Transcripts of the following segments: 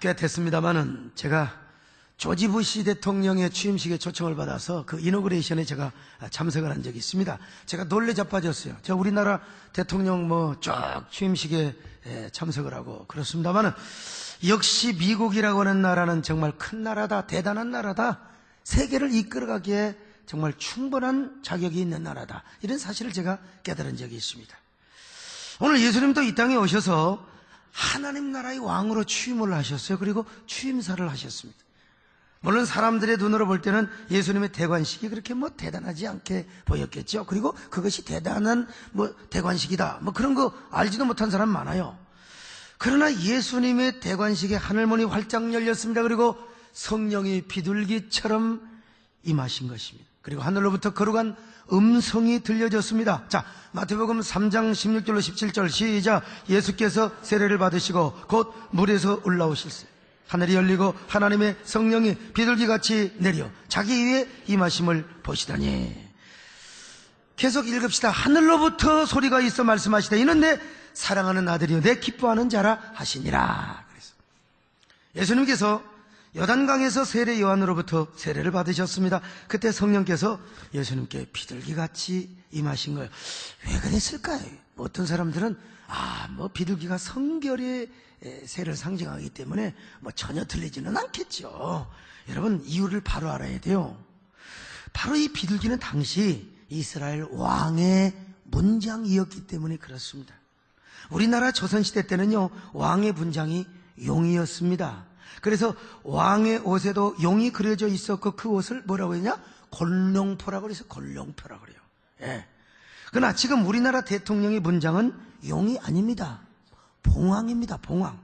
꽤 됐습니다만은 제가 조지 부시 대통령의 취임식에 초청을 받아서 그 이너그레이션에 제가 참석을 한 적이 있습니다. 제가 놀래 자빠졌어요. 제가 우리나라 대통령 쭉 취임식에 참석을 하고 그렇습니다만은 역시 미국이라고 하는 나라는 정말 큰 나라다, 대단한 나라다, 세계를 이끌어가기에 정말 충분한 자격이 있는 나라다, 이런 사실을 제가 깨달은 적이 있습니다. 오늘 예수님도 이 땅에 오셔서 하나님 나라의 왕으로 취임을 하셨어요. 그리고 취임사를 하셨습니다. 물론 사람들의 눈으로 볼 때는 예수님의 대관식이 그렇게 대단하지 않게 보였겠죠. 그리고 그것이 대단한 대관식이다, 그런 거 알지도 못한 사람 많아요. 그러나 예수님의 대관식에 하늘문이 활짝 열렸습니다. 그리고 성령이 비둘기처럼 임하신 것입니다. 그리고 하늘로부터 거룩한 음성이 들려졌습니다. 자, 마태복음 3장 16절로 17절 시작. 예수께서 세례를 받으시고 곧 물에서 올라오실세. 하늘이 열리고 하나님의 성령이 비둘기같이 내려 자기 위에 임하심을 보시다니. 계속 읽읍시다. 하늘로부터 소리가 있어 말씀하시다. 이는 내 사랑하는 아들이요 내 기뻐하는 자라 하시니라. 그래서 예수님께서 요단강에서 세례 요한으로부터 세례를 받으셨습니다. 그때 성령께서 예수님께 비둘기같이 임하신 거예요. 왜 그랬을까요? 어떤 사람들은 비둘기가 성결의 세를 상징하기 때문에 전혀 틀리지는 않겠죠. 여러분, 이유를 바로 알아야 돼요. 바로 이 비둘기는 당시 이스라엘 왕의 문장이었기 때문에 그렇습니다. 우리나라 조선시대 때는요, 왕의 문장이 용이었습니다. 그래서 왕의 옷에도 용이 그려져 있었고 그 옷을 뭐라고 했냐? 골룡포라고 그래서 골룡표라고 그래요. 예. 그러나 지금 우리나라 대통령의 문장은 용이 아닙니다. 봉황입니다. 봉황.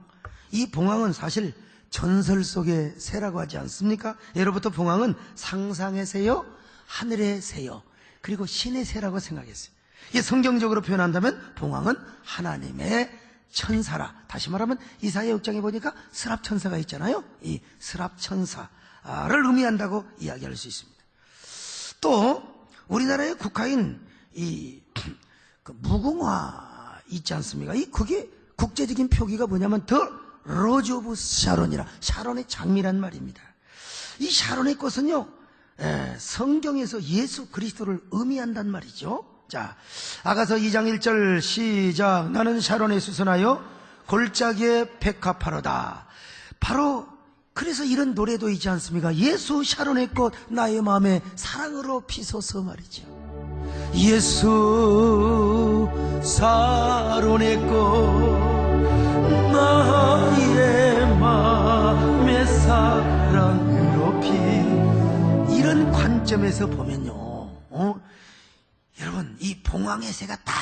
이 봉황은 사실 전설 속의 새라고 하지 않습니까? 예로부터 봉황은 상상의 새요, 하늘의 새요, 그리고 신의 새라고 생각했어요. 이게 성경적으로 표현한다면 봉황은 하나님의 천사라. 다시 말하면 이사야 6장에 보니까 스랍천사가 있잖아요. 이 스랍천사를 의미한다고 이야기할 수 있습니다. 또 우리나라의 국화인 그 무궁화 있지 않습니까? 그게 국제적인 표기가 뭐냐면 더 로즈 오브 샤론이라, 샤론의 장미란 말입니다. 이 샤론의 꽃은요, 성경에서 예수 그리스도를 의미한단 말이죠. 자, 아가서 2장 1절 시작. 나는 샤론에 수선하여 골짜기에 백합화로다. 바로 그래서 이런 노래도 있지 않습니까? 예수 샤론의 꽃 나의 마음에 사랑으로 피소서 말이죠. 예수 샤론의 꽃 나의 마음에 사랑으로 피. 이런 관점에서 보면요, 여러분, 이 봉황의 새가 딱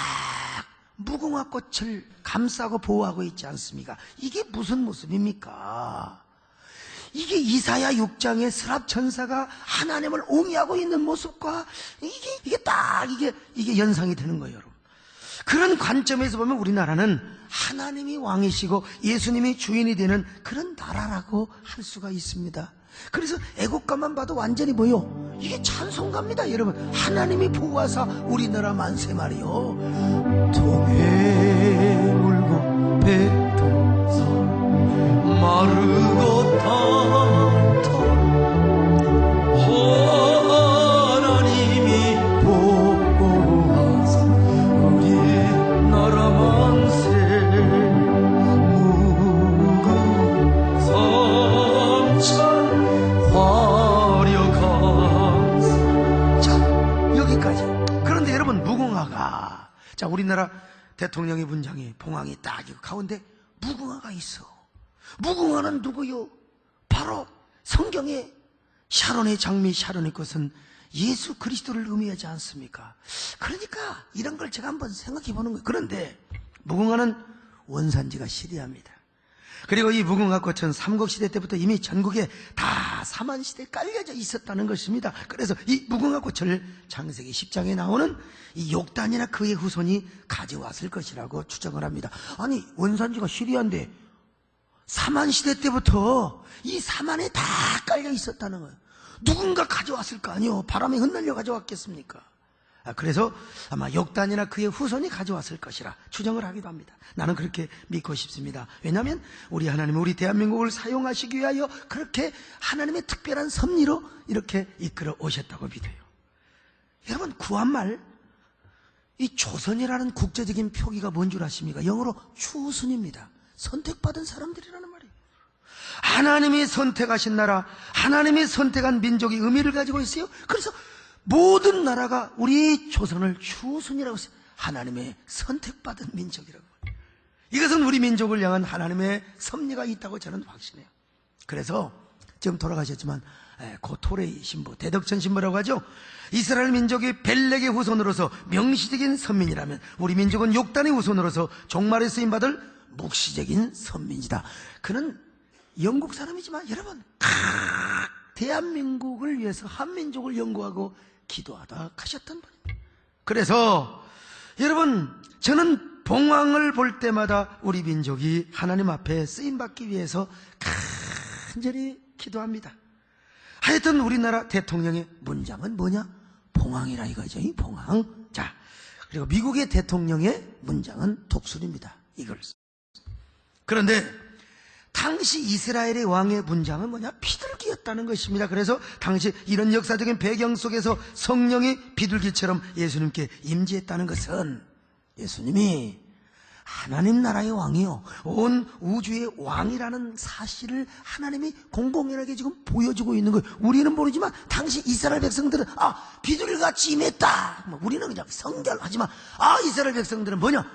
무궁화꽃을 감싸고 보호하고 있지 않습니까? 이게 무슨 모습입니까? 이게 이사야 6장의 스랍천사가 하나님을 옹이하고 있는 모습과 이게 연상이 되는 거예요, 여러분. 그런 관점에서 보면 우리나라는 하나님이 왕이시고 예수님이 주인이 되는 그런 나라라고 할 수가 있습니다. 그래서 애국가만 봐도 완전히 이게 찬송가입니다, 여러분. 하나님이 보호하사 우리나라 만세 말이요. 동해 물고 백두산 마르고 닳던 하나님이 보호하사 우리나라 만세. 무궁삼천 그런데 여러분, 무궁화가, 자, 우리나라 대통령의 문장에 봉황이 딱 있고 가운데 무궁화가 있어. 무궁화는 누구요? 바로 성경의 샤론의 장미, 샤론의 꽃은 예수 그리스도를 의미하지 않습니까? 그러니까 이런 걸 제가 한번 생각해 보는 거예요. 그런데 무궁화는 원산지가 시리아입니다. 그리고 이 무궁화꽃은 삼국시대 때부터 이미 전국에 다 사만시대에 깔려져 있었다는 것입니다. 그래서 이 무궁화꽃을 창세기 10장에 나오는 이 욕단이나 그의 후손이 가져왔을 것이라고 추정을 합니다. 아니, 원산지가 시리아인데 사만시대 때부터 이 사만에 다 깔려 있었다는 거예요. 누군가 가져왔을 거 아니요. 바람에 흩날려 가져왔겠습니까? 그래서 아마 욕단이나 그의 후손이 가져왔을 것이라 추정을 하기도 합니다. 나는 그렇게 믿고 싶습니다. 왜냐하면 우리 하나님은 우리 대한민국을 사용하시기 위하여 그렇게 하나님의 특별한 섭리로 이렇게 이끌어 오셨다고 믿어요. 여러분, 구한말 이 조선이라는 국제적인 표기가 뭔 줄 아십니까? 영어로 chosen입니다. 선택받은 사람들이라는 말이에요. 하나님이 선택하신 나라, 하나님이 선택한 민족이 의미를 가지고 있어요. 그래서 모든 나라가 우리 조선을 chosen이라고 했어요. 하나님의 선택받은 민족이라고. 이것은 우리 민족을 향한 하나님의 섭리가 있다고 저는 확신해요. 그래서 지금 돌아가셨지만 고토레이 신부, 대덕천 신부라고 하죠. 이스라엘 민족이 벨렉의 후손으로서 명시적인 선민이라면 우리 민족은 욕단의 후손으로서 종말에 쓰임받을 묵시적인 선민이다. 그는 영국 사람이지만 여러분, 대한민국을 위해서 한민족을 연구하고 기도하다 가셨던 분입니다. 그래서 여러분, 저는 봉황을 볼 때마다 우리 민족이 하나님 앞에 쓰임받기 위해서 간절히 기도합니다. 하여튼 우리나라 대통령의 문장은 뭐냐? 봉황이라 이거죠. 이 봉황. 자, 그리고 미국의 대통령의 문장은 독수리입니다. 이걸. 그런데 당시 이스라엘의 왕의 문장은 뭐냐? 비둘기였다는 것입니다. 그래서 당시 이런 역사적인 배경 속에서 성령이 비둘기처럼 예수님께 임재했다는 것은 예수님이 하나님 나라의 왕이요, 온 우주의 왕이라는 사실을 하나님이 공공연하게 지금 보여주고 있는 거예요. 우리는 모르지만 당시 이스라엘 백성들은 비둘기같이 임했다. 우리는 그냥 성결하지만 이스라엘 백성들은 뭐냐?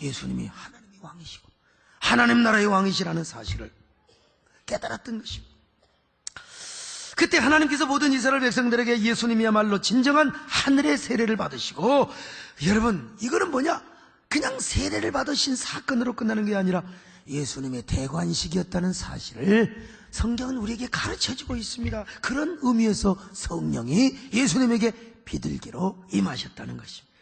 예수님이 하나님의 왕이시고 하나님 나라의 왕이시라는 사실을 깨달았던 것입니다. 그때 하나님께서 모든 이스라엘 백성들에게 예수님이야말로 진정한 하늘의 세례를 받으시고, 여러분, 이거는 뭐냐? 그냥 세례를 받으신 사건으로 끝나는 게 아니라 예수님의 대관식이었다는 사실을 성경은 우리에게 가르쳐주고 있습니다. 그런 의미에서 성령이 예수님에게 비둘기로 임하셨다는 것입니다.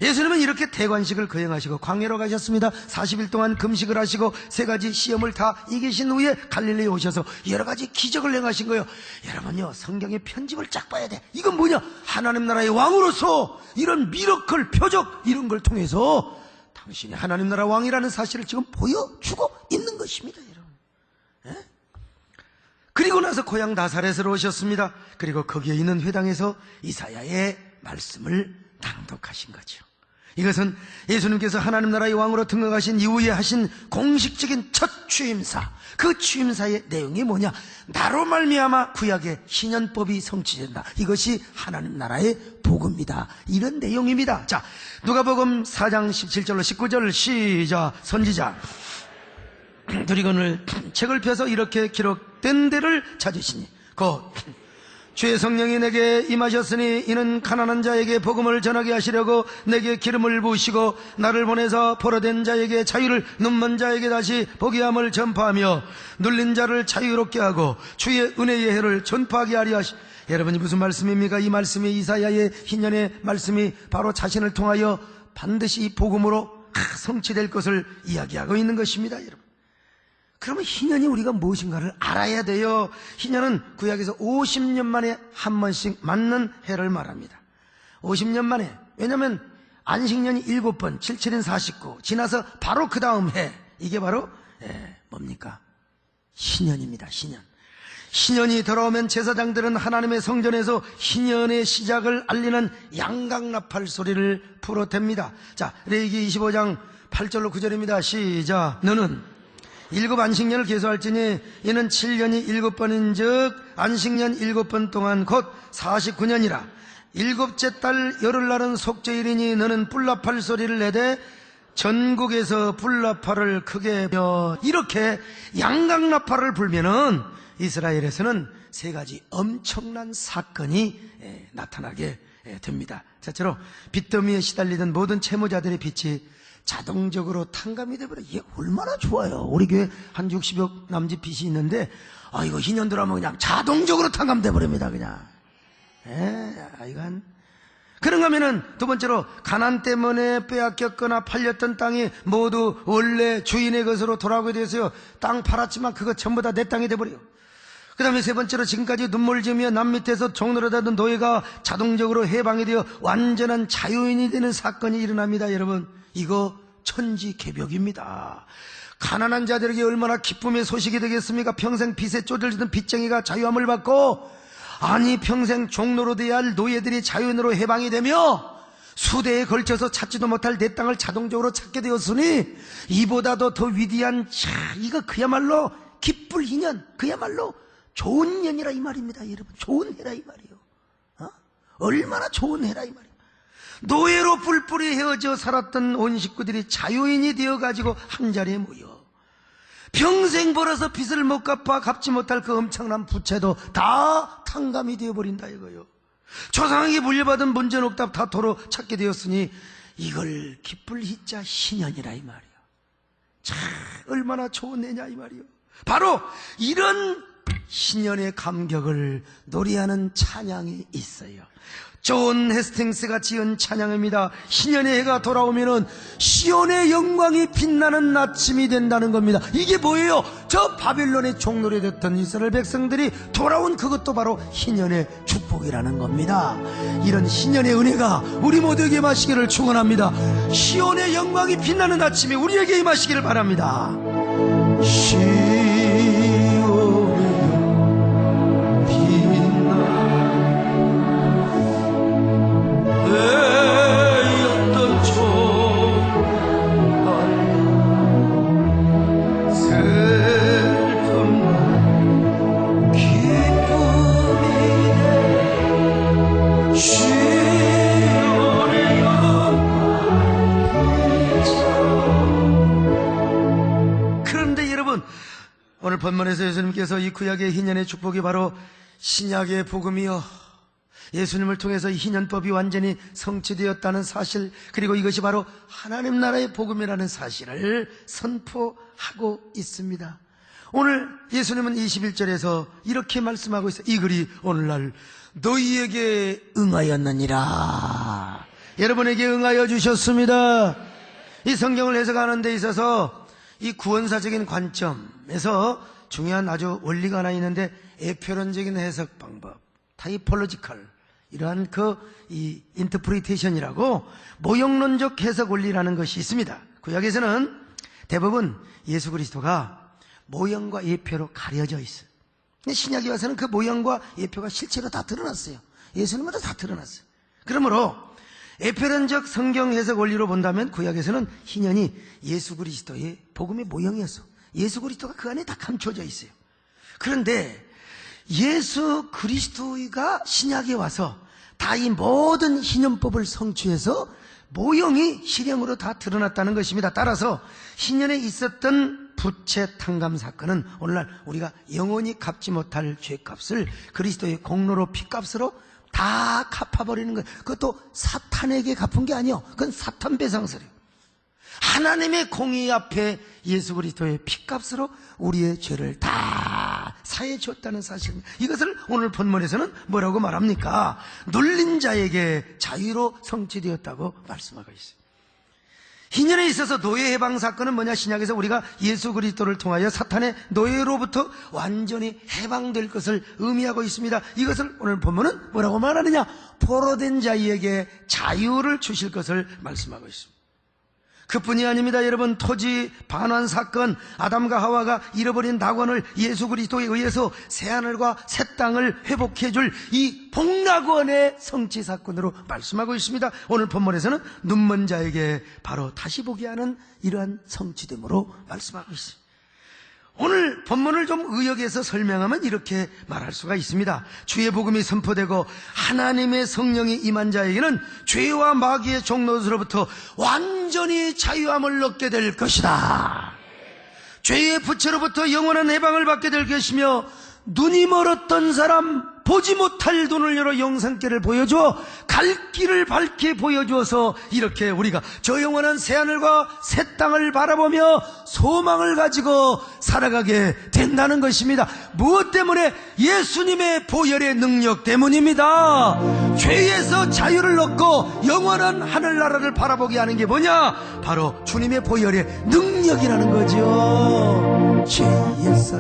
예수님은 이렇게 대관식을 거행하시고 광야로 가셨습니다. 40일 동안 금식을 하시고 3가지 시험을 다 이기신 후에 갈릴리에 오셔서 여러 가지 기적을 행하신 거예요. 여러분요, 성경의 편집을 쫙 봐야 돼. 이건 뭐냐? 하나님 나라의 왕으로서 이런 미러클, 표적 이런 걸 통해서 당신이 하나님 나라 왕이라는 사실을 지금 보여주고 있는 것입니다, 여러분. 예? 그리고 나서 고향 나사렛으로 오셨습니다. 그리고 거기에 있는 회당에서 이사야의 말씀을 낭독하신 거죠. 이것은 예수님께서 하나님 나라의 왕으로 등극하신 이후에 하신 공식적인 첫 취임사, 그 취임사의 내용이 뭐냐? 나로 말미암아 구약의 신년법이 성취된다. 이것이 하나님 나라의 복음이다. 이런 내용입니다. 자, 누가복음 4장 17절로 19절 시작. 선지자 두리건을 책을 펴서 이렇게 기록된 데를 찾으시니 곧 주의 성령이 내게 임하셨으니 이는 가난한 자에게 복음을 전하게 하시려고 내게 기름을 부으시고 나를 보내서 포로된 자에게 자유를, 눈먼 자에게 다시 보게 함을 전파하며 눌린 자를 자유롭게 하고 주의 은혜의 해를 전파하게 하려 하시. 여러분이 무슨 말씀입니까? 이 말씀이 이사야의 희년의 말씀이 바로 자신을 통하여 반드시 복음으로 성취될 것을 이야기하고 있는 것입니다, 여러분. 그러면 희년이 우리가 무엇인가를 알아야 돼요. 희년은 구약에서 50년 만에 한 번씩 맞는 해를 말합니다. 50년 만에. 왜냐하면 안식년이 7번, 77인 49 지나서 바로 그 다음 해, 이게 바로 뭡니까? 희년입니다. 희년. 희년이 돌아오면 제사장들은 하나님의 성전에서 희년의 시작을 알리는 양각나팔 소리를 불어댑니다. 자, 레위기 25장 8절로 9절입니다. 시작. 너는 7 안식년을 계수할지니 이는 7년이 7번인 즉 안식년 7번 동안 곧 49년이라. 7째 달 열흘날은 속죄일이니 너는 뿔나팔 소리를 내되 전국에서 뿔나팔을 크게 며. 이렇게 양각나팔을 불면은 이스라엘에서는 3가지 엄청난 사건이 나타나게 됩니다. 자처럼 빚더미에 시달리던 모든 채무자들의 빚이 자동적으로 탕감이 돼버려. 이게 얼마나 좋아요. 우리 교회 한 60여 남짓 빚이 있는데 이거 희년 들어가면 그냥 자동적으로 탕감돼버립니다. 그냥. 이건 그런가 하면은 두 번째로 가난 때문에 빼앗겼거나 팔렸던 땅이 모두 원래 주인의 것으로 돌아오게 되었어요. 땅 팔았지만 그거 전부 다 내 땅이 돼버려요. 그 다음에 세 번째로 지금까지 눈물 지으며 남 밑에서 종노릇하던 노예가 자동적으로 해방이 되어 완전한 자유인이 되는 사건이 일어납니다. 여러분, 이거 천지개벽입니다. 가난한 자들에게 얼마나 기쁨의 소식이 되겠습니까? 평생 빚에 쪼들리던 빚쟁이가 자유함을 받고, 아니 평생 종노릇해야 할 노예들이 자유인으로 해방이 되며 수대에 걸쳐서 찾지도 못할 내 땅을 자동적으로 찾게 되었으니 이보다도 더 위대한, 이거 그야말로 기쁠 희년, 그야말로 좋은 년이라 이 말입니다. 여러분, 좋은 해라 이 말이에요. 얼마나 좋은 해라 이 말이에요. 노예로 뿔뿔이 헤어져 살았던 온 식구들이 자유인이 되어가지고 한자리에 모여 평생 벌어서 빚을 못 갚아 갚지 못할 그 엄청난 부채도 다 탕감이 되어버린다 이거요. 조상에게 물려받은 문제옥답 다 도로 찾게 되었으니 이걸 기쁠 희자 신년이라 이 말이요. 참 얼마나 좋은 해냐 이 말이요. 바로 이런 신년의 감격을 노래하는 찬양이 있어요. 존 헤스팅스가 지은 찬양입니다. 신년의 해가 돌아오면은 시온의 영광이 빛나는 아침이 된다는 겁니다. 이게 뭐예요? 저 바빌론의 종노래 됐던 이스라엘 백성들이 돌아온 그것도 바로 신년의 축복이라는 겁니다. 이런 신년의 은혜가 우리 모두에게 임하시기를 축원합니다. 시온의 영광이 빛나는 아침이 우리에게 임하시기를 바랍니다. 오늘 본문에서 예수님께서 이 구약의 희년의 축복이 바로 신약의 복음이요, 예수님을 통해서 이 희년법이 완전히 성취되었다는 사실, 그리고 이것이 바로 하나님 나라의 복음이라는 사실을 선포하고 있습니다. 오늘 예수님은 21절에서 이렇게 말씀하고 있어요. 이 글이 오늘날 너희에게 응하였느니라. 여러분에게 응하여 주셨습니다. 이 성경을 해석하는 데 있어서 이 구원사적인 관점에서 중요한 아주 원리가 하나 있는데, 에표론적인 해석 방법, 타이폴로지컬, 이러한 이 인터프리테이션이라고 모형론적 해석 원리라는 것이 있습니다. 구약에서는 대부분 예수 그리스도가 모형과 예표로 가려져 있어요. 근데 신약에 와서는 그 모형과 예표가 실제로 다 드러났어요. 예수님마다 다 드러났어요. 그러므로 에페론적 성경 해석 원리로 본다면 구약에서는 희년이 예수 그리스도의 복음의 모형이었어. 예수 그리스도가 그 안에 다 감춰져 있어요. 그런데 예수 그리스도가 신약에 와서 다 이 모든 희년법을 성취해서 모형이 실형으로 다 드러났다는 것입니다. 따라서 희년에 있었던 부채 탕감 사건은 오늘날 우리가 영원히 갚지 못할 죄값을 그리스도의 공로로 피값으로 다 갚아버리는 거예요. 그것도 사탄에게 갚은 게 아니에요. 그건 사탄 배상설이에요. 하나님의 공의 앞에 예수 그리스도의 피값으로 우리의 죄를 다 사해 줬다는 사실입니다. 이것을 오늘 본문에서는 뭐라고 말합니까? 눌린 자에게 자유로 성취되었다고 말씀하고 있어요. 희년에 있어서 노예 해방 사건은 뭐냐? 신약에서 우리가 예수 그리스도를 통하여 사탄의 노예로부터 완전히 해방될 것을 의미하고 있습니다. 이것을 오늘 본문은 뭐라고 말하느냐? 포로된 자에게 자유를 주실 것을 말씀하고 있습니다. 그뿐이 아닙니다. 여러분, 토지 반환 사건, 아담과 하와가 잃어버린 낙원을 예수 그리스도에 의해서 새하늘과 새 땅을 회복해 줄 이 복락원의 성취 사건으로 말씀하고 있습니다. 오늘 본문에서는 눈먼 자에게 바로 다시 보게 하는 이러한 성취됨으로 말씀하고 있습니다. 오늘 본문을 좀 의역해서 설명하면 이렇게 말할 수가 있습니다. 주의 복음이 선포되고 하나님의 성령이 임한 자에게는 죄와 마귀의 종노릇으로부터 완전히 자유함을 얻게 될 것이다. 죄의 부채로부터 영원한 해방을 받게 될 것이며, 눈이 멀었던 사람 보지 못할 눈을 열어 영생길을 보여줘 갈 길을 밝게 보여주어서 이렇게 우리가 저 영원한 새하늘과 새 땅을 바라보며 소망을 가지고 살아가게 된다는 것입니다. 무엇 때문에? 예수님의 보혈의 능력 때문입니다. 죄에서 자유를 얻고 영원한 하늘나라를 바라보게 하는 게 뭐냐? 바로 주님의 보혈의 능력이라는 거죠. 죄에서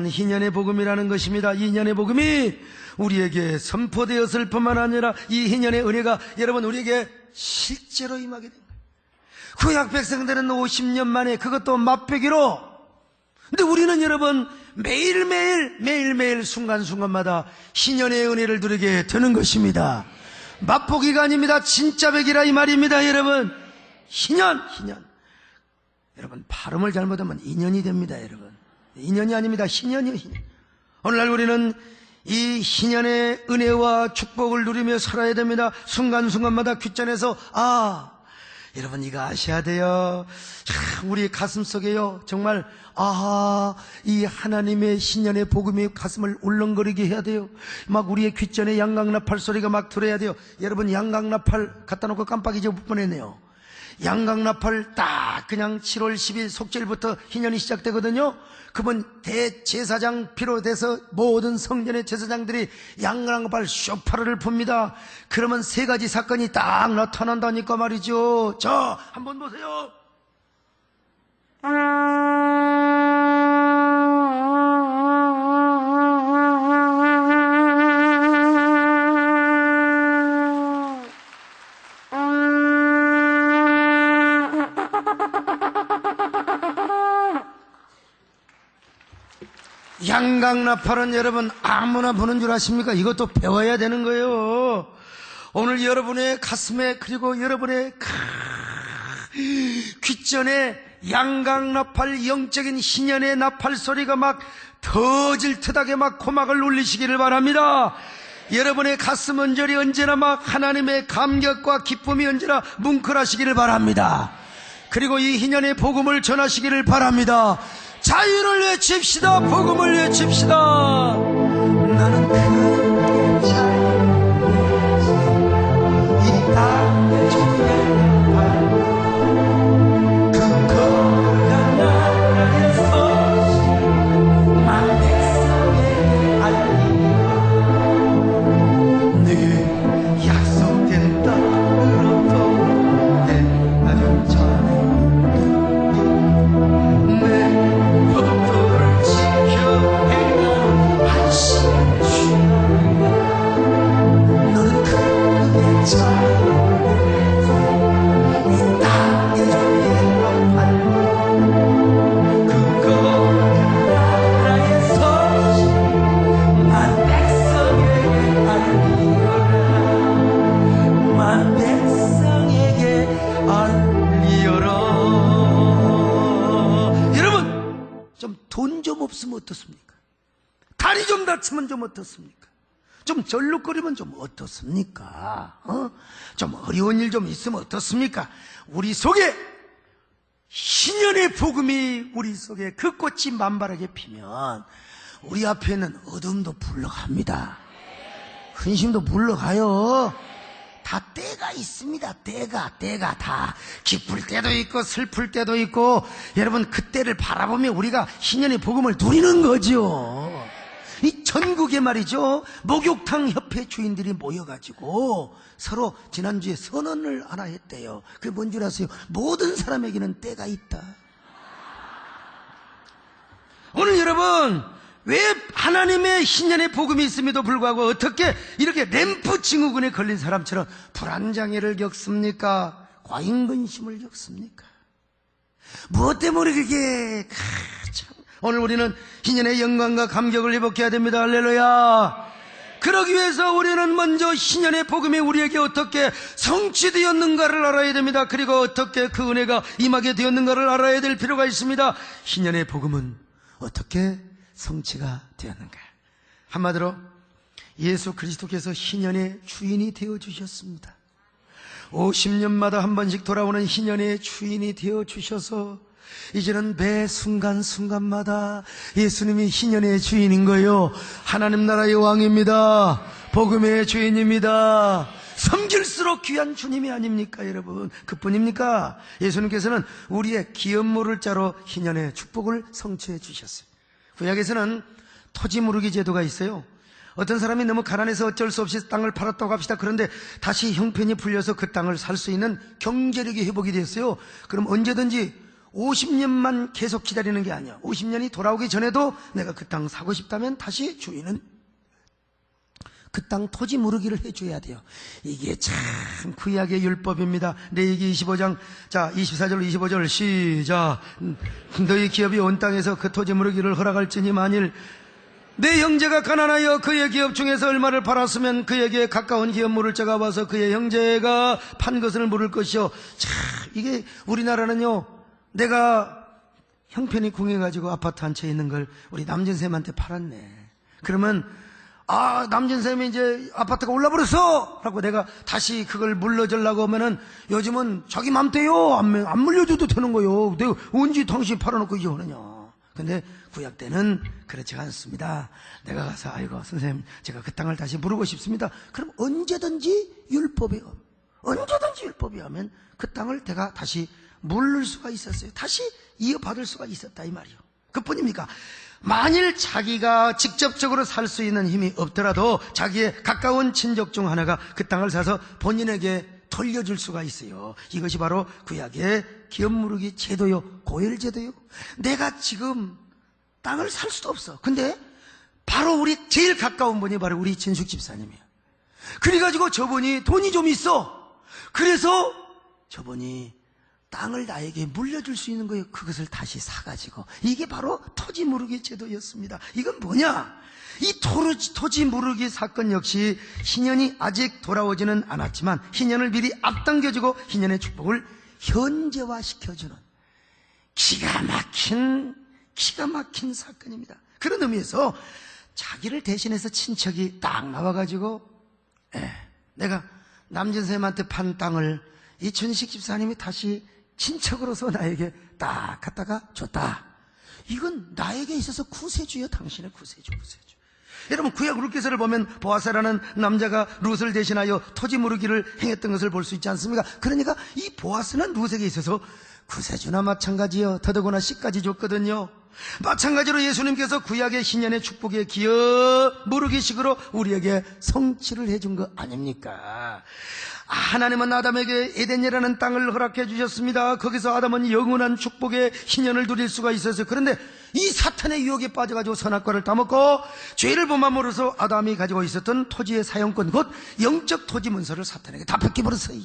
또한 희년의 복음이라는 것입니다. 이 희년의 복음이 우리에게 선포되었을 뿐만 아니라 이 희년의 은혜가 여러분 우리에게 실제로 임하게 된 거예요. 구약 백성들은 50년 만에 그것도 맛보기로. 근데 우리는 여러분 매일매일 순간순간마다 희년의 은혜를 누리게 되는 것입니다. 맛보기가 아닙니다. 진짜 백이라 이 말입니다. 여러분 희년. 여러분 발음을 잘못하면 인연이 됩니다. 여러분 인연이 아닙니다. 희년이요. 희년. 오늘날 우리는 이 희년의 은혜와 축복을 누리며 살아야 됩니다. 순간순간마다 귓전에서 여러분 이거 아셔야 돼요. 우리 가슴속에요 정말 이 하나님의 신년의 복음이 가슴을 울렁거리게 해야 돼요. 막 우리의 귓전에 양강나팔 소리가 막 들어야 돼요. 여러분 양강나팔 갖다 놓고 깜빡 잊어 뻔했네요. 양강나팔 딱 그냥 7월 10일 속죄일부터 희년이 시작되거든요. 그분 대제사장 비롯해서 모든 성전의 제사장들이 양강나팔 쇼파를 풉니다. 그러면 세 가지 사건이 딱 나타난다니까 말이죠. 자, 한번 보세요. 양강나팔은 여러분 아무나 부는 줄 아십니까? 이것도 배워야 되는 거예요. 오늘 여러분의 가슴에 그리고 여러분의 귓전에 양강나팔 영적인 희년의 나팔 소리가 막 터질듯하게 막 고막을 울리시기를 바랍니다. 여러분의 가슴 언저리 언제나 막 하나님의 감격과 기쁨이 언제나 뭉클하시기를 바랍니다. 그리고 이 희년의 복음을 전하시기를 바랍니다. 자유를 외칩시다. 복음을 외칩시다. 나는 그 자유 이 땅의 주의 그거가 나라에서 만 백성의 알리라. 늘 약속된 땅으로부터 내 아주 전에 돈 좀 없으면 어떻습니까? 다리 좀 다치면 좀 어떻습니까? 좀 절룩거리면 좀 어떻습니까? 좀 어려운 일 좀 있으면 어떻습니까? 우리 속에 희년의 복음이 우리 속에 그 꽃이 만발하게 피면 우리 앞에는 어둠도 불러갑니다. 근심도 불러가요. 다 때가 있습니다. 때가 다 기쁠 때도 있고 슬플 때도 있고 여러분 그때를 바라보며 우리가 희년의 복음을 누리는 거죠. 이 전국에 말이죠 목욕탕 협회 주인들이 모여가지고 서로 지난주에 선언을 하나 했대요. 그게 뭔 줄 아세요? 모든 사람에게는 때가 있다. 오늘 여러분 왜 하나님의 희년의 복음이 있음에도 불구하고 어떻게 이렇게 램프 증후군에 걸린 사람처럼 불안장애를 겪습니까? 과잉근심을 겪습니까? 무엇 때문에 그게 오늘 우리는 희년의 영광과 감격을 회복해야 됩니다. 할렐루야. 그러기 위해서 우리는 먼저 희년의 복음이 우리에게 어떻게 성취되었는가를 알아야 됩니다. 그리고 어떻게 그 은혜가 임하게 되었는가를 알아야 될 필요가 있습니다. 희년의 복음은 어떻게 성취가 되었는가? 한마디로 예수 그리스도께서 희년의 주인이 되어주셨습니다. 50년마다 한 번씩 돌아오는 희년의 주인이 되어주셔서 이제는 매 순간순간마다 예수님이 희년의 주인인 거예요. 하나님 나라의 왕입니다. 복음의 주인입니다. 섬길수록 귀한 주님이 아닙니까 여러분? 그뿐입니까? 예수님께서는 우리의 기업 모를 자로 희년의 축복을 성취해 주셨어요. 구약에서는 토지 무르기 제도가 있어요. 어떤 사람이 너무 가난해서 어쩔 수 없이 땅을 팔았다고 합시다. 그런데 다시 형편이 풀려서 그 땅을 살 수 있는 경제력이 회복이 됐어요. 그럼 언제든지 50년만 계속 기다리는 게 아니야. 50년이 돌아오기 전에도 내가 그 땅 사고 싶다면 다시 주인은 그 땅 토지 무르기를 해줘야 돼요. 이게 참 구약의 율법입니다. 레위기 25장, 자 24절 25절 시작. 너희 기업이 온 땅에서 그 토지 무르기를 허락할지니 만일 내 형제가 가난하여 그의 기업 중에서 얼마를 팔았으면 그에게 가까운 기업 물을 자가 와서 그의 형제가 판 것을 물을 것이요. 참 이게 우리나라는요, 내가 형편이 궁해가지고 아파트 한 채 있는 걸 우리 남진쌤한테 팔았네. 그러면 남진쌤이 이제 아파트가 올라버렸어! 라고 내가 다시 그걸 물려주려고 하면은 요즘은 자기 맘대요. 안 물려줘도 되는 거요. 내가 언제 당신 팔아놓고 이제 하느냐. 근데 구약 때는 그렇지 않습니다. 내가 가서 아이고 선생님 제가 그 땅을 다시 물고 싶습니다. 그럼 언제든지 율법이 하면 그 땅을 내가 다시 물을 수가 있었어요. 다시 이어받을 수가 있었다 이 말이요. 그뿐입니까? 만일 자기가 직접적으로 살 수 있는 힘이 없더라도 자기의 가까운 친족 중 하나가 그 땅을 사서 본인에게 돌려줄 수가 있어요. 이것이 바로 구약의 기업 무르기 제도요, 고엘 제도요. 내가 지금 땅을 살 수도 없어. 근데 바로 우리 제일 가까운 분이 바로 우리 진숙 집사님이에요. 그래가지고 저분이 돈이 좀 있어. 그래서 저분이 땅을 나에게 물려줄 수 있는 거예요. 그것을 다시 사가지고. 이게 바로 토지 무르기 제도였습니다. 이건 뭐냐? 이 토지 무르기 사건 역시 희년이 아직 돌아오지는 않았지만 희년을 미리 앞당겨주고 희년의 축복을 현재화시켜주는 기가 막힌 사건입니다. 그런 의미에서 자기를 대신해서 친척이 딱 나와가지고 내가 남진쌤한테 판 땅을 이춘식 집사님이 다시 친척으로서 나에게 딱 갖다가 줬다. 이건 나에게 있어서 구세주요. 당신의 구세주. 여러분 구약 룻기서를 보면 보아스라는 남자가 룻을 대신하여 토지 무르기를 행했던 것을 볼 수 있지 않습니까? 그러니까 이 보아스는 룻에게 있어서 구세주나 마찬가지요. 더더구나 씨까지 줬거든요. 마찬가지로 예수님께서 구약의 희년의 축복의 기업 무르기식으로 우리에게 성취를 해준 거 아닙니까? 하나님은 아담에게 에덴이라는 땅을 허락해 주셨습니다. 거기서 아담은 영원한 축복의 희년을 누릴 수가 있었어요. 그런데 이 사탄의 유혹에 빠져가지고 선악과를 따먹고 죄를 범함으로써 아담이 가지고 있었던 토지의 사용권, 곧 영적 토지 문서를 사탄에게 다 뺏겨버렸어요.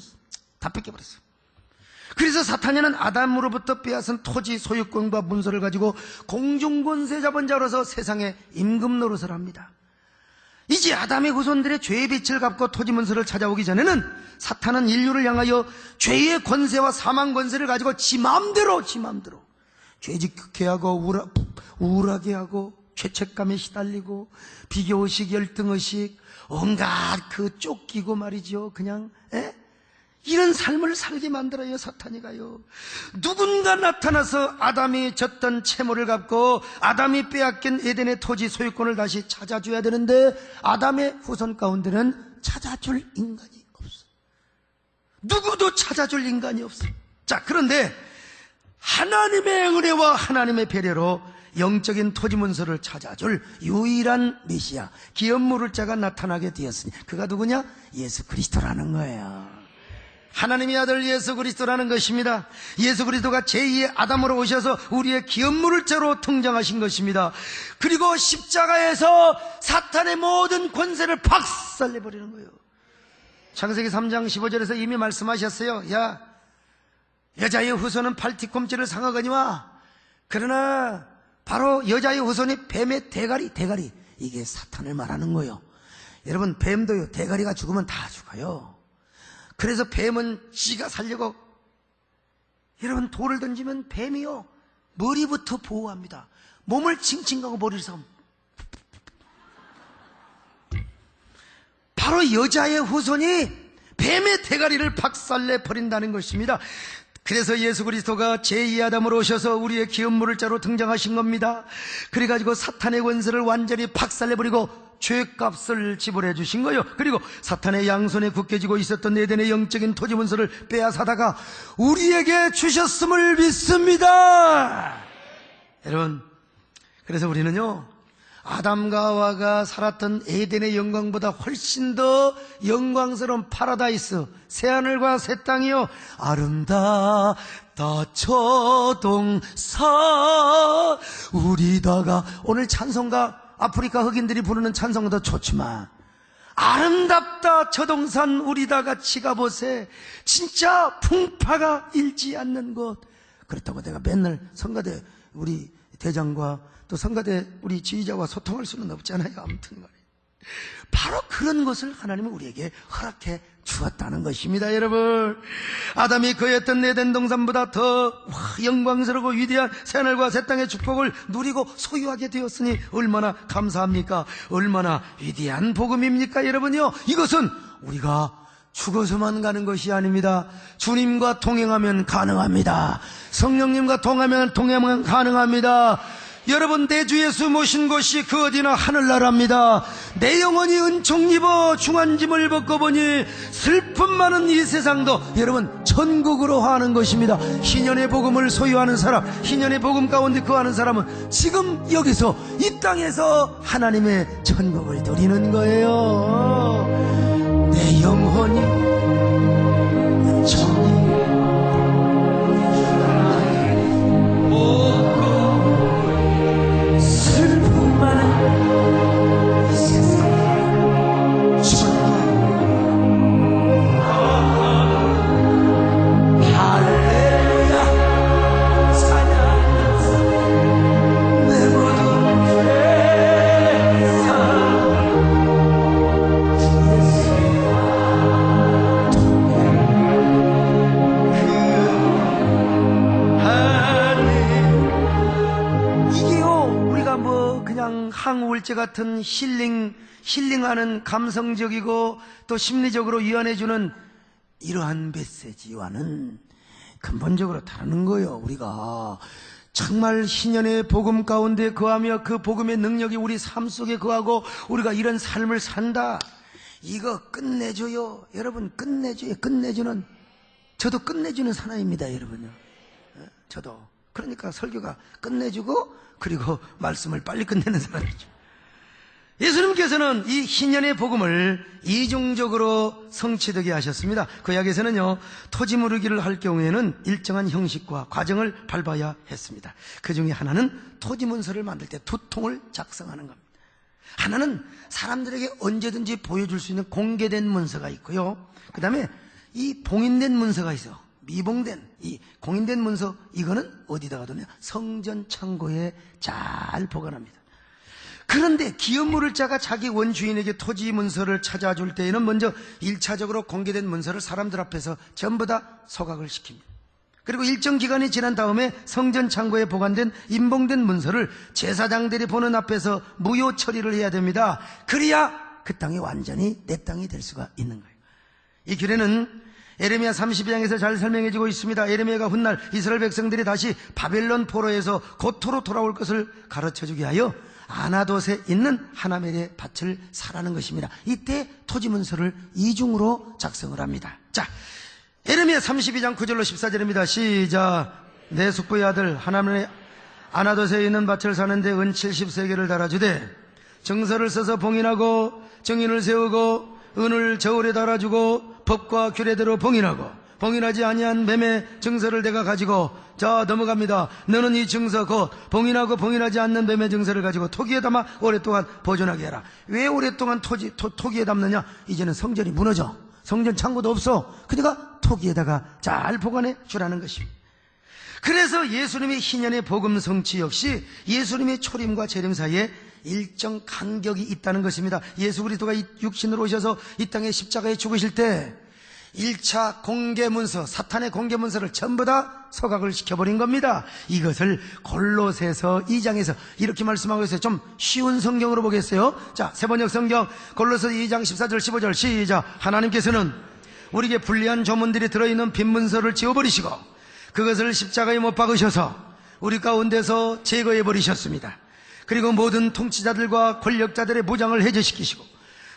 그래서 사탄이는 아담으로부터 빼앗은 토지 소유권과 문서를 가지고 공중권세 잡은 자로서 세상에 임금 노릇을 합니다. 이제 아담의 후손들의 죄의 빛을 갚고 토지 문서를 찾아오기 전에는 사탄은 인류를 향하여 죄의 권세와 사망 권세를 가지고 지 마음대로 죄짓게 하고 우울하게 하고 죄책감에 시달리고 비교의식, 열등의식, 온갖 그 쫓기고 말이죠. 그냥 이런 삶을 살게 만들어요. 사탄이 가요. 누군가 나타나서 아담이 졌던 채무를 갚고 아담이 빼앗긴 에덴의 토지 소유권을 다시 찾아줘야 되는데 아담의 후손 가운데는 찾아줄 인간이 없어. 누구도 찾아줄 인간이 없어. 자, 그런데 하나님의 은혜와 하나님의 배려로 영적인 토지 문서를 찾아줄 유일한 메시아, 기업 물을 자가 나타나게 되었으니 그가 누구냐? 예수 그리스도라는 거예요. 하나님의 아들 예수 그리스도라는 것입니다. 예수 그리스도가 제2의 아담으로 오셔서 우리의 기업 물을 자로 등장하신 것입니다. 그리고 십자가에서 사탄의 모든 권세를 박살내버리는 거예요. 창세기 3장 15절에서 이미 말씀하셨어요. 야, 여자의 후손은 팔뒤꿈치를 상하거니와 그러나 바로 여자의 후손이 뱀의 대가리, 이게 사탄을 말하는 거예요. 여러분, 뱀도요, 대가리가 죽으면 다 죽어요. 그래서 뱀은 지가 살려고, 여러분, 돌을 던지면 뱀이요, 머리부터 보호합니다. 몸을 칭칭 가고 머리를 싸움. 바로 여자의 후손이 뱀의 대가리를 박살내 버린다는 것입니다. 그래서 예수 그리스도가 제2의 아담으로 오셔서 우리의 기업 물을 자로 등장하신 겁니다. 그래가지고 사탄의 권세를 완전히 박살내버리고 죄값을 지불해 주신 거예요. 그리고 사탄의 양손에 굳게지고 있었던 에덴의 영적인 토지 문서를 빼앗아다가 우리에게 주셨음을 믿습니다. 여러분, 그래서 우리는요, 아담과 하와가 살았던 에덴의 영광보다 훨씬 더 영광스러운 파라다이스, 새하늘과 새 땅이요 아름답다 저동산 우리다가, 오늘 찬송가 아프리카 흑인들이 부르는 찬송도 좋지만 아름답다 저동산 우리다가 치가보세, 진짜 풍파가 일지 않는 곳. 그렇다고 내가 맨날 성가대 우리 대장과 또 성가대 우리 지휘자와 소통할 수는 없잖아요. 아무튼 말이에요. 바로 그런 것을 하나님은 우리에게 허락해 주었다는 것입니다. 여러분, 아담이 거했던 에덴 동산보다 더 영광스럽고 위대한 새하늘과 새 땅의 축복을 누리고 소유하게 되었으니 얼마나 감사합니까? 얼마나 위대한 복음입니까? 여러분요, 이것은 우리가 죽어서만 가는 것이 아닙니다. 주님과 동행하면 가능합니다. 성령님과 동행하면 가능합니다. 여러분, 내 주 예수 모신 곳이 그 어디나 하늘나라입니다. 내 영혼이 은총 입어 중한짐을 벗고 보니 슬픔 많은 이 세상도 여러분 천국으로 하는 것입니다. 희년의 복음을 소유하는 사람, 희년의 복음 가운데 거하는 사람은 지금 여기서 이 땅에서 하나님의 천국을 누리는 거예요. 내 영혼이 은총이 항우울제 같은 힐링하는 감성적이고 또 심리적으로 위안해주는 이러한 메시지와는 근본적으로 다른 거예요. 우리가 정말 희년의 복음 가운데 거하며 그 복음의 능력이 우리 삶 속에 거하고 우리가 이런 삶을 산다, 이거 끝내줘요. 여러분, 끝내줘요. 끝내주는, 저도 끝내주는 사나이입니다. 여러분요, 저도. 그러니까 설교가 끝내주고 그리고 말씀을 빨리 끝내는 사람이죠. 예수님께서는 이 희년의 복음을 이중적으로 성취되게 하셨습니다. 구약에서는요, 토지 무르기를 할 경우에는 일정한 형식과 과정을 밟아야 했습니다. 그 중에 하나는 토지 문서를 만들 때 두 통을 작성하는 겁니다. 하나는 사람들에게 언제든지 보여줄 수 있는 공개된 문서가 있고요, 그 다음에 이 봉인된 문서가 있어요. 미봉된 이 공인된 문서, 이거는 어디다가 두냐? 성전 창고에 잘 보관합니다. 그런데 기업 물을 자가 자기 원주인에게 토지 문서를 찾아줄 때에는 먼저 1차적으로 공개된 문서를 사람들 앞에서 전부 다 소각을 시킵니다. 그리고 일정 기간이 지난 다음에 성전 창고에 보관된 임봉된 문서를 제사장들이 보는 앞에서 무효 처리를 해야 됩니다. 그래야 그 땅이 완전히 내 땅이 될 수가 있는 거예요. 이 규례는 에레미야 32장에서 잘 설명해주고 있습니다. 에레미야가 훗날 이스라엘 백성들이 다시 바벨론 포로에서 고토로 돌아올 것을 가르쳐주게 하여 아나돗에 있는 하나멜의 밭을 사라는 것입니다. 이때 토지 문서를 이중으로 작성을 합니다. 자, 에레미야 32장 9절로 14절입니다. 시작. 내 숙부의 아들 하나멜의 아나돗에 있는 밭을 사는데 은 70세겔을 달아주되 정서를 써서 봉인하고 정인을 세우고 은을 저울에 달아주고 법과 규례대로 봉인하고 봉인하지 아니한 매매 증서를 내가 가지고, 자 넘어갑니다. 너는 이 증서 곧 봉인하고 봉인하지 않는 매매 증서를 가지고 토기에 담아 오랫동안 보존하게 해라. 왜 오랫동안 토기에 담느냐? 이제는 성전이 무너져, 성전 창고도 없어. 그러니까 토기에다가 잘 보관해 주라는 것입니다. 그래서 예수님의 희년의 복음 성취 역시 예수님의 초림과 재림 사이에 일정 간격이 있다는 것입니다. 예수 그리스도가 육신으로 오셔서 이 땅에 십자가에 죽으실 때 1차 공개문서, 사탄의 공개문서를 전부 다 소각을 시켜버린 겁니다. 이것을 골로새서 2장에서 이렇게 말씀하고 있어요. 좀 쉬운 성경으로 보겠어요. 자, 세번역 성경 골로새 2장 14절 15절 시작. 하나님께서는 우리에게 불리한 조문들이 들어있는 빈 문서를 지워버리시고 그것을 십자가에 못 박으셔서 우리 가운데서 제거해버리셨습니다. 그리고 모든 통치자들과 권력자들의 무장을 해제시키시고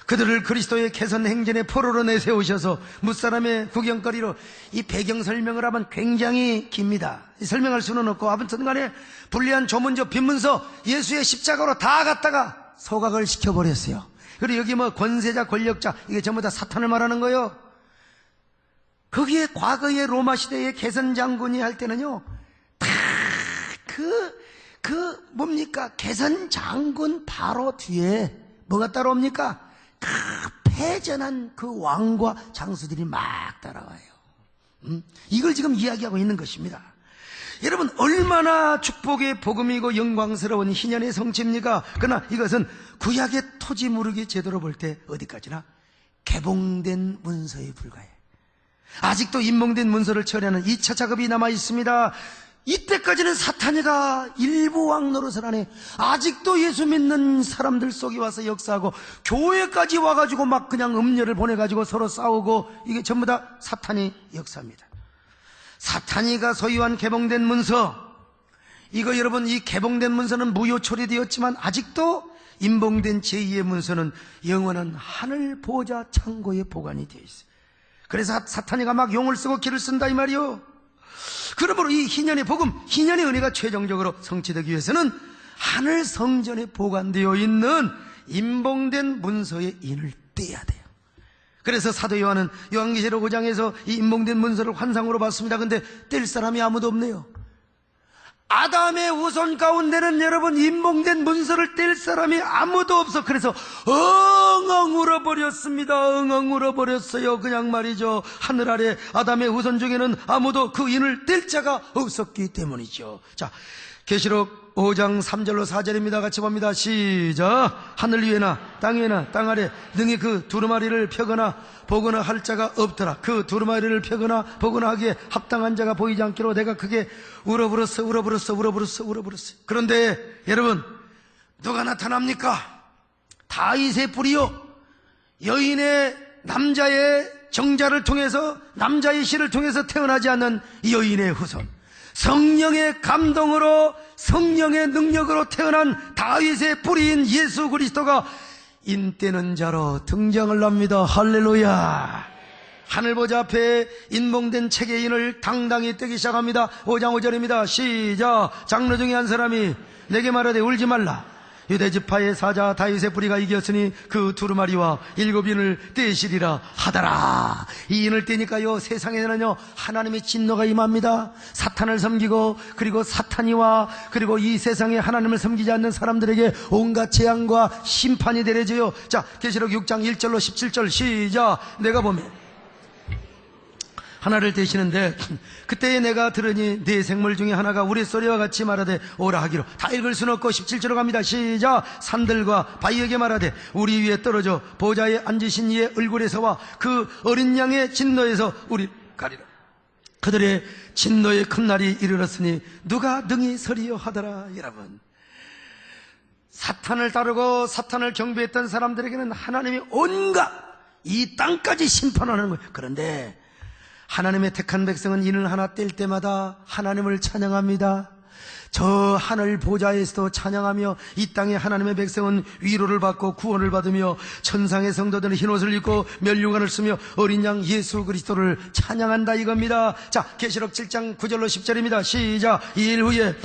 그들을 그리스도의 개선 행전의 포로로 내세우셔서 무사람의 구경거리로, 이 배경 설명을 하면 굉장히 깁니다. 설명할 수는 없고 아무튼 간에 불리한 조문조 빈문서 예수의 십자가로 다 갖다가 소각을 시켜버렸어요. 그리고 여기 뭐 권세자, 권력자, 이게 전부 다 사탄을 말하는 거예요. 거기에 과거의 로마 시대의 개선 장군이 할 때는요, 다 뭡니까? 개선 장군 바로 뒤에 뭐가 따라옵니까? 그 패전한 그 왕과 장수들이 막 따라와요. 이걸 지금 이야기하고 있는 것입니다. 여러분, 얼마나 축복의 복음이고 영광스러운 희년의 성취입니까? 그러나 이것은 구약의 토지 무르기 제도로 볼 때 어디까지나 개봉된 문서에 불과해. 아직도 인봉된 문서를 처리하는 2차 작업이 남아 있습니다. 이때까지는 사탄이가 일부 왕 노릇을 하네. 아직도 예수 믿는 사람들 속에 와서 역사하고 교회까지 와가지고 막 그냥 음료를 보내가지고 서로 싸우고, 이게 전부 다 사탄이 역사입니다. 사탄이가 소유한 개봉된 문서, 이거 여러분, 이 개봉된 문서는 무효 처리되었지만 아직도 인봉된 제2의 문서는 영원한 하늘 보좌 창고에 보관이 되어 있어요. 그래서 사탄이가 막 용을 쓰고 기를 쓴다 이 말이요. 그러므로 이 희년의 복음, 희년의 은혜가 최종적으로 성취되기 위해서는 하늘 성전에 보관되어 있는 인봉된 문서의 인을 떼야 돼요. 그래서 사도 요한은 요한계시록 5장에서 이 인봉된 문서를 환상으로 봤습니다. 근데 뗄 사람이 아무도 없네요. 아담의 후손 가운데는 여러분, 인봉된 문서를 뗄 사람이 아무도 없어. 그래서 엉엉 울어버렸습니다. 엉엉 울어버렸어요. 그냥 말이죠. 하늘 아래 아담의 후손 중에는 아무도 그 인을 뗄 자가 없었기 때문이죠. 자, 계시록 5장 3절로 4절입니다. 같이 봅니다. 시작. 하늘 위에나 땅 위에나 땅 아래 능히 그 두루마리를 펴거나 보거나 할 자가 없더라. 그 두루마리를 펴거나 보거나 하기에 합당한 자가 보이지 않기로 내가 크게 울어버렸어. 그런데 여러분, 누가 나타납니까? 다윗의 뿌리요, 여인의 남자의 정자를 통해서, 남자의 씨를 통해서 태어나지 않는 여인의 후손, 성령의 감동으로, 성령의 능력으로 태어난 다윗의 뿌리인 예수 그리스도가 인떼는 자로 등장을 합니다. 할렐루야. 하늘보좌 앞에 인봉된 책의 인을 당당히 떼기 시작합니다. 5장 5절입니다. 시작. 장로 중에 한 사람이 내게 말하되 울지 말라. 유대지파의 사자 다윗의 뿌리가 이겼으니 그 두루마리와 7인을 떼시리라 하더라. 이 인을 떼니까요, 세상에는요 하나님의 진노가 임합니다. 사탄을 섬기고, 그리고 사탄이와, 그리고 이 세상에 하나님을 섬기지 않는 사람들에게 온갖 재앙과 심판이 내려져요. 자, 계시록 6장 1절로 17절 시작. 내가 보면 하나를 떼시는데, 그때에 내가 들으니 네 생물 중에 하나가 우레소리와 같이 말하되 오라 하기로. 다 읽을 수는 없고 17절로 갑니다. 시작. 산들과 바위에게 말하되 우리 위에 떨어져 보좌에 앉으신 이의 얼굴에서와 그 어린 양의 진노에서 우리 가리라. 그들의 진노의 큰 날이 이르렀으니 누가 능히 서리요 하더라. 여러분, 사탄을 다루고 사탄을 경배했던 사람들에게는 하나님이 온갖 이 땅까지 심판하는 거예요. 그런데 하나님의 택한 백성은 인을 하나 뗄 때마다 하나님을 찬양합니다. 저 하늘 보좌에서도 찬양하며, 이 땅에 하나님의 백성은 위로를 받고 구원을 받으며, 천상의 성도들은 흰옷을 입고 면류관을 쓰며 어린 양 예수 그리스도를 찬양한다 이겁니다. 자, 계시록 7장 9절로 10절입니다. 시작. 이 일 후에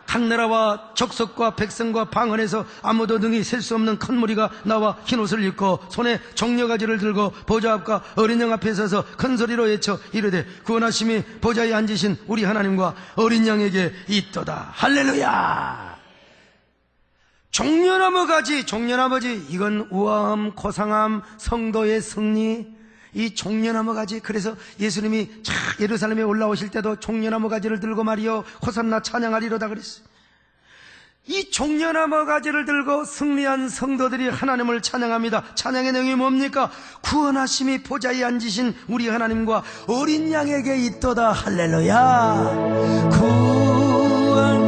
각 나라와 족속과 백성과 방언에서 아무도 능히 셀 수 없는 큰 무리가 나와 흰옷을 입고 손에 종려가지를 들고 보좌 앞과 어린 양 앞에 서서 큰 소리로 외쳐 이르되 구원하심이 보좌에 앉으신 우리 하나님과 어린 양에게 있도다. 할렐루야. 종려나무 가지, 종려나무지, 이건 우아함, 고상함, 성도의 승리. 이 종려나무 가지, 그래서 예수님이 예루살렘에 올라오실 때도 종려나무 가지를 들고 말이요 호산나 찬양하리로다 그랬어요. 이 종려나무 가지를 들고 승리한 성도들이 하나님을 찬양합니다. 찬양의 내용이 뭡니까? 구원하심이 보좌에 앉으신 우리 하나님과 어린 양에게 있도다. 할렐루야. 구원하심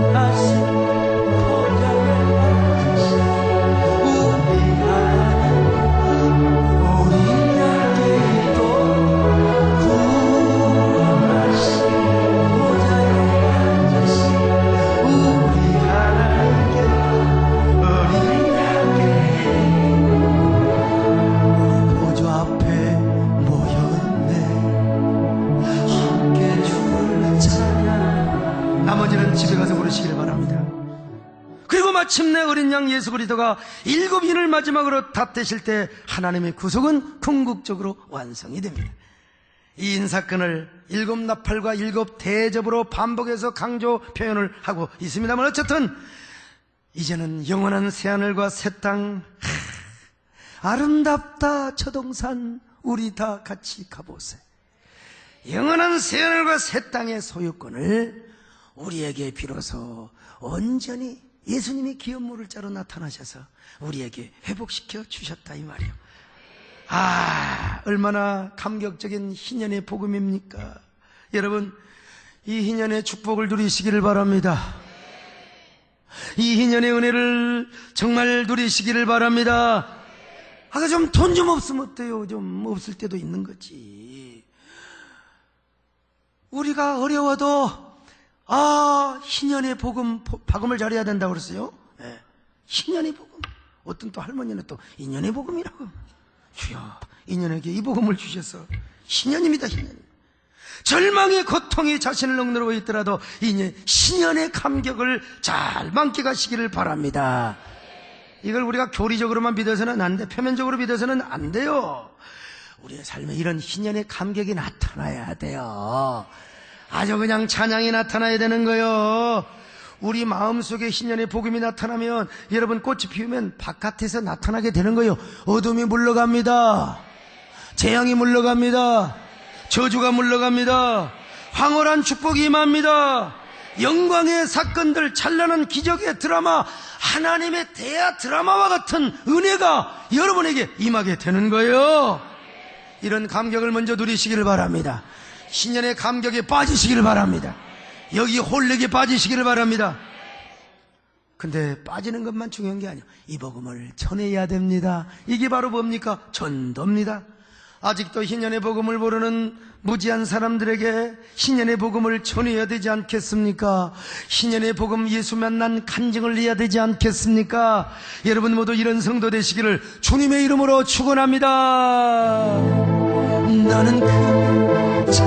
어린 양 예수 그리스도가 7인을 마지막으로 다 떼실 때 하나님의 구속은 궁극적으로 완성이 됩니다. 이 인사건을 7 나팔과 7 대접으로 반복해서 강조 표현을 하고 있습니다만, 어쨌든 이제는 영원한 새하늘과 새 땅, 아름답다 저 동산 우리 다 같이 가보세. 영원한 새하늘과 새 땅의 소유권을 우리에게 비로소 온전히 예수님이 기업 모를 자로 나타나셔서 우리에게 회복시켜 주셨다 이 말이에요. 얼마나 감격적인 희년의 복음입니까? 여러분, 이 희년의 축복을 누리시기를 바랍니다. 이 희년의 은혜를 정말 누리시기를 바랍니다. 좀 돈 좀 없으면 어때요? 좀 없을 때도 있는 거지. 우리가 어려워도 희년의 복음, 박음을 잘해야 된다고 그랬어요. 네. 희년의 복음. 어떤 또 할머니는 또 인년의 복음이라고. 주여, 인년에게 이 복음을 주셔서 희년입니다, 희년. 절망의 고통이 자신을 억누르고 있더라도 신년의 감격을 잘 만끽하시기를 바랍니다. 이걸 우리가 교리적으로만 믿어서는 안 돼. 표면적으로 믿어서는 안 돼요. 우리의 삶에 이런 희년의 감격이 나타나야 돼요. 아주 그냥 찬양이 나타나야 되는 거예요. 우리 마음속에 희년의 복음이 나타나면, 여러분, 꽃이 피우면 바깥에서 나타나게 되는 거예요. 어둠이 물러갑니다. 재앙이 물러갑니다. 저주가 물러갑니다. 황홀한 축복이 임합니다. 영광의 사건들, 찬란한 기적의 드라마, 하나님의 대하 드라마와 같은 은혜가 여러분에게 임하게 되는 거예요. 이런 감격을 먼저 누리시기를 바랍니다. 신년의 감격에 빠지시기를 바랍니다. 여기 홀릭에 빠지시기를 바랍니다. 근데 빠지는 것만 중요한 게 아니에요. 이 복음을 전해야 됩니다. 이게 바로 뭡니까? 전도입니다. 아직도 희년의 복음을 모르는 무지한 사람들에게 희년의 복음을 전해야 되지 않겠습니까? 희년의 복음, 예수 만난 간증을 해야 되지 않겠습니까? 여러분 모두 이런 성도 되시기를 주님의 이름으로 축원합니다. 너는 그 참